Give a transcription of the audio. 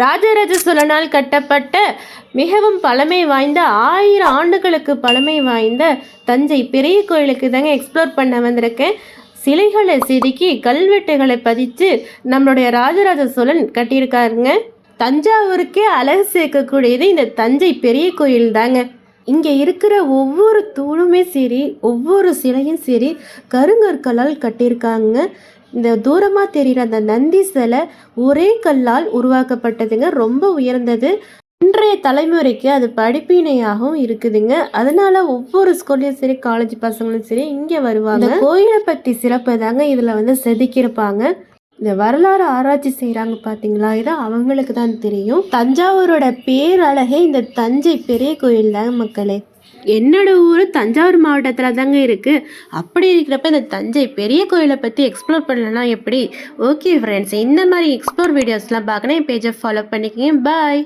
ராஜராஜ சோழனால் கட்டப்பட்ட மிகவும் பழமை வாய்ந்த 1000 ஆண்டுகளுக்கு பழமை வாய்ந்த தஞ்சை பெரிய கோயிலுக்கு தாங்க எக்ஸ்ப்ளோர் பண்ண வந்திருக்கேன். சிலைகளை செதுக்கி கல்வெட்டுகளை பதித்து நம்மளுடைய ராஜராஜ சோழன் கட்டியிருக்காருங்க. தஞ்சாவூருக்கே அழகு சேர்க்கக்கூடியது இந்த தஞ்சை பெரிய கோயில் தாங்க. இங்கே இருக்கிற ஒவ்வொரு தூணுமே சரி, ஒவ்வொரு சிலையும் சரி கருங்கற்களால் கட்டியிருக்காங்க. இந்த தூரமாக தெரிகிற அந்த நந்தி சிலை ஒரே கல்லால் உருவாக்கப்பட்டதுங்க. ரொம்ப உயர்ந்தது. இன்றைய தலைமுறைக்கு அது படிப்பினையாகவும் இருக்குதுங்க. அதனால ஒவ்வொரு ஸ்கூல்லையும் சரி, காலேஜ் பசங்களும் சரி இங்கே வருவாங்க. கோயிலை பற்றி சிறப்பு தாங்க இதில் செதுக்கியிருப்பாங்க. இந்த வரலாறு ஆராய்ச்சி செய்கிறாங்க பார்த்தீங்களா, இது அவங்களுக்கு தான் தெரியும். தஞ்சாவூரோட பேரழகே இந்த தஞ்சை பெரிய கோயில் தாங்க மக்களே. என்னோட ஊர் தஞ்சாவூர் மாவட்டத்தில் தாங்க இருக்குது. அப்படி இருக்கிறப்ப இந்த தஞ்சை பெரிய கோயிலை பற்றி எக்ஸ்ப்ளோர் பண்ணலன்னா எப்படி? ஓகே ஃப்ரெண்ட்ஸ், இந்த மாதிரி எக்ஸ்ப்ளோர் வீடியோஸ்லாம் பார்க்கணும் என் பேஜை ஃபாலோ பண்ணிக்கங்க. பாய்.